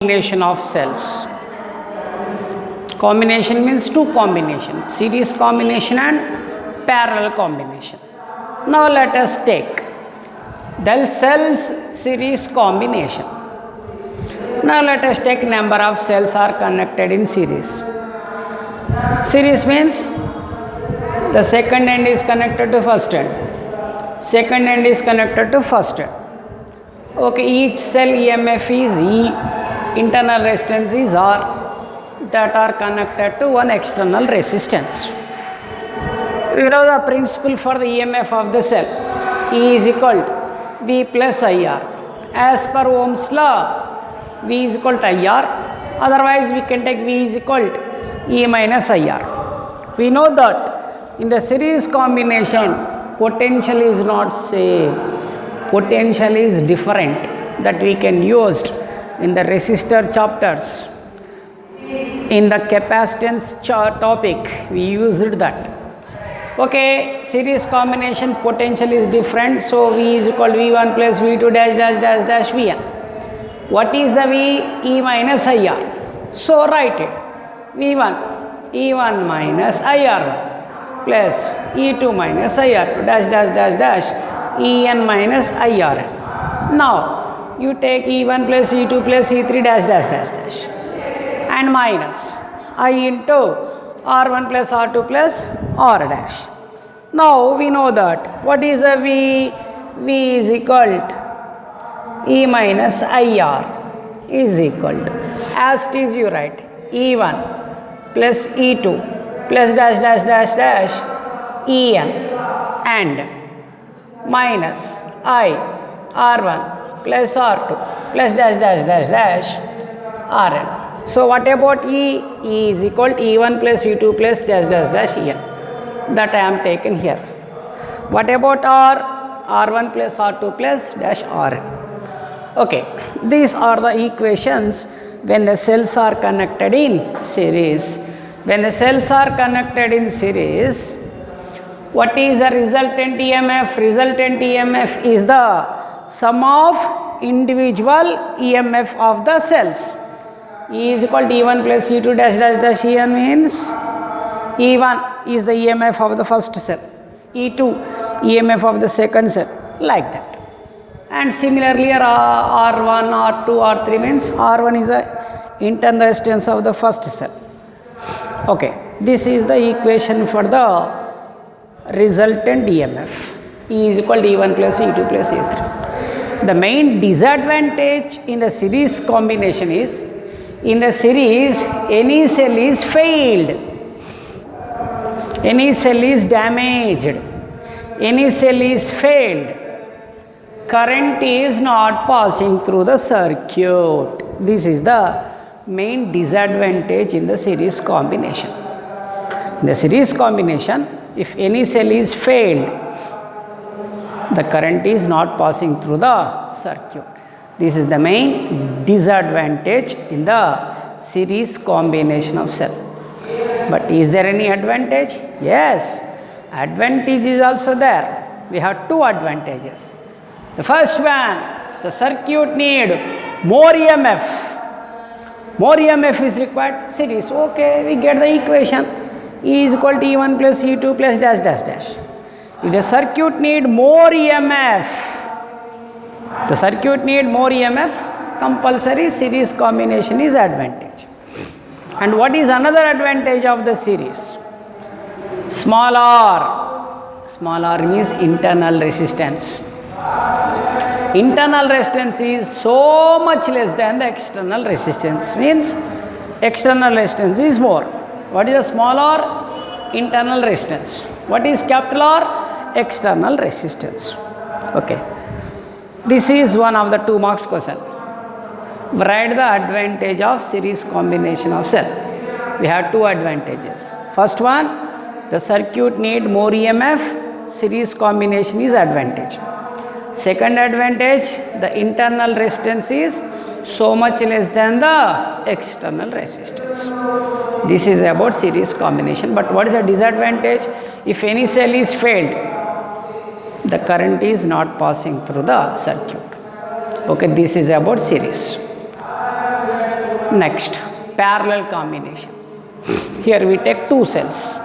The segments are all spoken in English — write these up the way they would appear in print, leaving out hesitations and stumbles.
Combination of cells. Combination means two combination, series combination and parallel combination. Now let us take the cells series combination. Now let us take number of cells are connected in series. Series means the second end is connected to first end. Second end is connected to first end. Okay, each cell EMF is E. Internal resistance is R that are connected to one external resistance. We know the principle for the EMF of the cell. E is equal to V plus IR. As per Ohm's law, V is equal to IR. Otherwise, we can take V is equal to E minus IR. We know that in the series combination, potential is not same. Potential is different that we can use in the resistor chapters. In the capacitance topic, we used that. Okay, series combination potential is different, so V is equal to V1 plus V2 dash dash dash dash Vn. What is the V? E minus IR. So write it. V1, E1 minus IR1 plus E2 minus IR2 dash dash dash dash En minus IRn. Now, you take E1 plus E2 plus E3 dash dash dash dash and minus I into R1 plus R2 plus R dash. Now we know that what is a V? V is equal to E minus IR is equal to, as it is you write, E1 plus E2 plus dash dash dash dash En and minus I R1 plus R2 plus dash dash dash dash Rn. So what about E? E is equal to E1 plus E2 plus dash dash dash En. That I am taken here. What about R? R1 plus R2 plus dash Rn. Okay, these are the equations when the cells are connected in series. When the cells are connected in series, what is the resultant EMF? Resultant EMF is the sum of individual EMF of the cells. E is equal to E1 plus E2 dash dash dash En means E1 is the EMF of the first cell, E2 EMF of the second cell, like that. And similarly R1, R2, R3 means R1 is the internal resistance of the first cell. Okay, this is the equation for the resultant EMF. E is equal to E1 plus E2 plus E3. The main disadvantage in the series combination is, in the series, any cell is failed, any cell is damaged, any cell is failed, current is not passing through the circuit. This is the main disadvantage in the series combination. In the series combination, if any cell is failed, the current is not passing through the circuit. This is the main disadvantage in the series combination of cell. But is there any advantage? Yes, advantage is also there. We have two advantages. The first one, the circuit need more EMF. More EMF is required. Series, okay, we get the equation. E is equal to E1 plus E2 plus dash dash dash. If the circuit need more EMF, the circuit need more EMF, compulsory series combination is advantage. And what is another advantage of the series? Small r. Small r means internal resistance. Internal resistance is so much less than the external resistance. Means external resistance is more. What is the small r? Internal resistance. What is capital R? External resistance. Okay, this is one of the 2 marks question. Write the advantage of series combination of cell. We have two advantages. First one, the circuit need more EMF, series combination is advantage. Second advantage, the internal resistance is so much less than the external resistance. This is about series combination. But what is the disadvantage? If any cell is failed, the current is not passing through the circuit. Okay, this is about series. Next, parallel combination. Here we take two cells.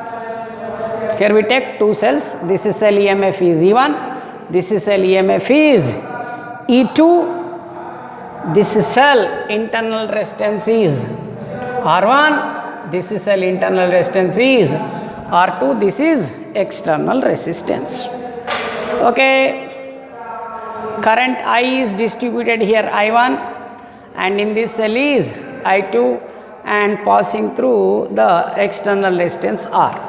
Here we take two cells. This is cell EMF is E1. This is cell EMF is E2. This is cell internal resistance is R1. This is cell internal resistance is R2. This is external resistance. Okay. Current I is distributed here I1, and in this cell is I2, and passing through the external resistance R.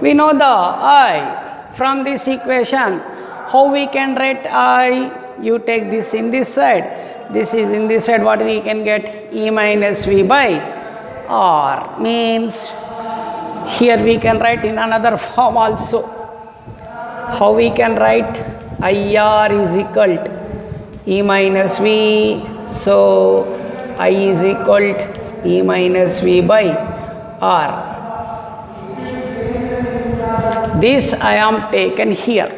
We know the I from this equation. How we can write I? You take this in this side, this is in this side. What we can get? E minus V by R. Means here we can write in another form also. How we can write? IR is equal to E minus V. So I is equal to E minus V by R. This I am taken here.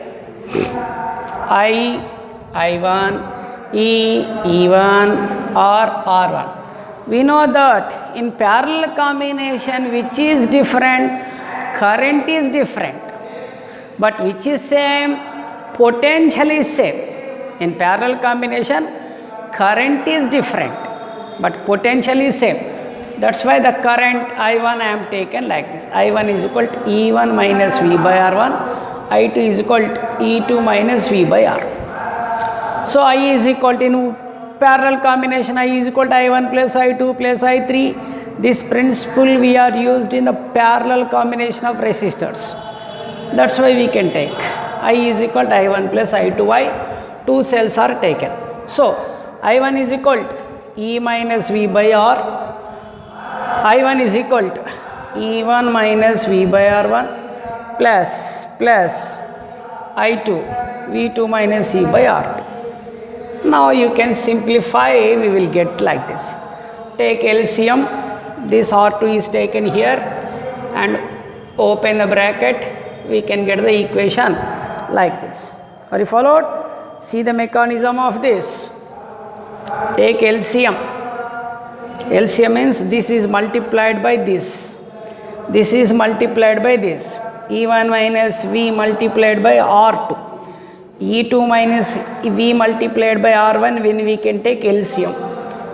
I1, E, E1, R, R1. We know that in parallel combination, which is different? Current is different. But which is same? Potential is same. In parallel combination, current is different, but potential is same. That's why the current I1 I am taken like this. I1 is equal to E1 minus V by R1. I2 is equal to E2 minus V by R. So I is equal to, in parallel combination, I is equal to I1 plus I2 plus I3. This principle we are used in the parallel combination of resistors. That's why we can take I is equal to I1 plus I2. Why? Two cells are taken. So I1 is equal to E minus V by R. I1 is equal to E1 minus V by R1 plus I2 V2 minus E by R2. Now you can simplify, we will get like this. Take LCM, this R2 is taken here and open the bracket, we can get the equation like this. Are you followed? See the mechanism of this. Take LCM. LCM means this is multiplied by this. This is multiplied by this. E1 minus V multiplied by R2. E2 minus V multiplied by R1 when we can take LCM.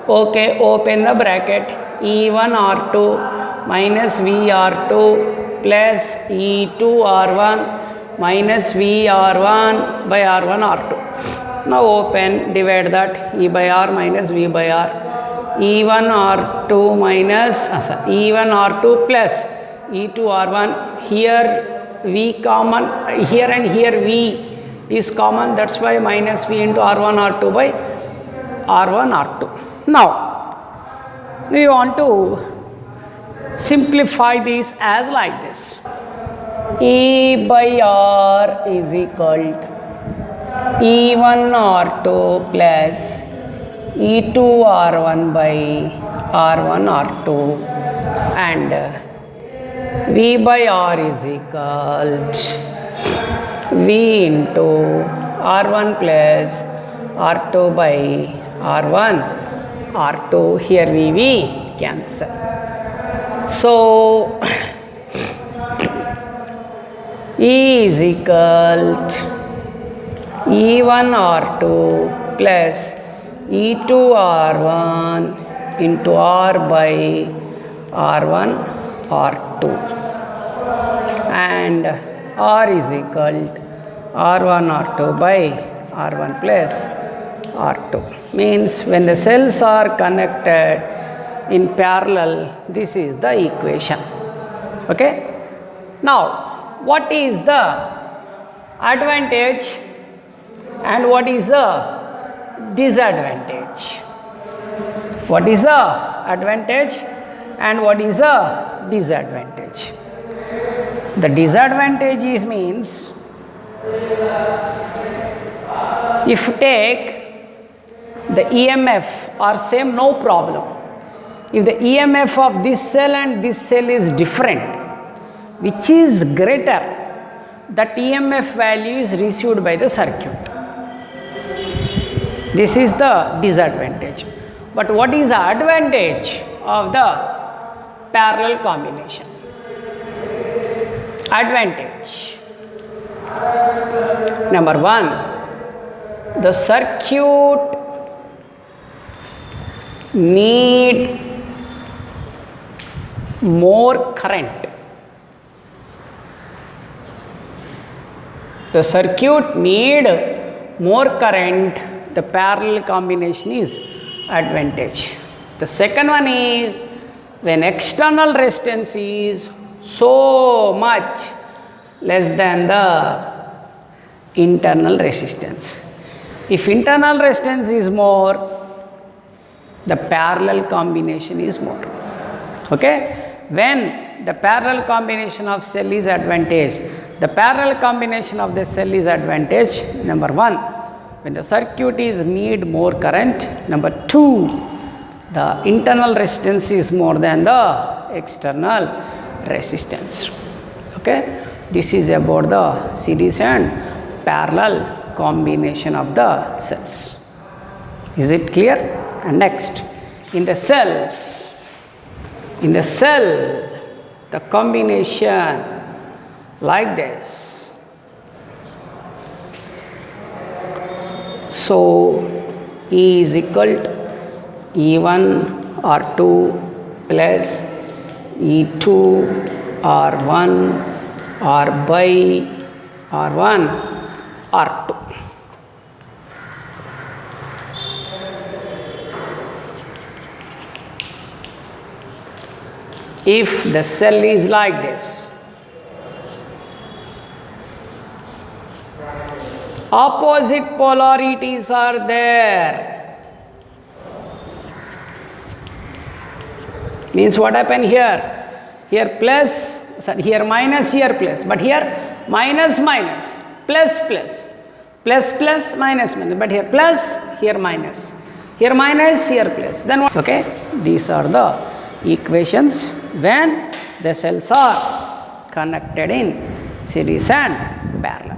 Okay, open the bracket. E1 R2 minus V R2 plus E2 R1 minus V R1 by R1 R2. Now open, divide that. E by R minus V by R. E1 R2 minus E1 R2 plus E2 R1. Here V common, here and here V is common. That's why minus V into R1 R2 by R1 R2. Now we want to simplify this as like this. E by R is equal to E1 R2 plus E2 R1 by R1 R2, and V by R is equal to V into R1 plus R2 by R1 R2. Here V cancel. So E is equal to E1 R2 plus E2 R1 into R by R1 R2, and R is equal to R1 R2 by R1 plus R2. Means when the cells are connected in parallel, this is the equation. Okay. Now what is the advantage and what is the disadvantage? What is the advantage and what is the disadvantage? The disadvantage is means, if take the EMF are same, no problem. If the EMF of this cell and this cell is different, which is greater, that EMF value is received by the circuit. This is the disadvantage. But what is the advantage of the parallel combination? Advantage. Number one, the circuit need more current. The circuit need more current. The parallel combination is advantage. The second one is when external resistance is so much less than the internal resistance. If internal resistance is more, the parallel combination is more. Okay? When the parallel combination of cell is advantage, the parallel combination of the cell is advantage. Number one, when the circuit is need more current. Number two, the internal resistance is more than the external resistance. Okay? This is about the series and parallel combination of the cells. Is it clear? And next, in the cell, the combination like this. So E is equal to E1 R2 plus E2 R1 R by R1 R2. If the cell is like this, opposite polarities are there. Means what happened here? Here plus, sorry, here minus, here plus, but here minus minus, plus plus, plus plus, minus minus, but here plus, here minus, here minus, here plus. Then what? Okay, these are the equations when the cells are connected in series and parallel.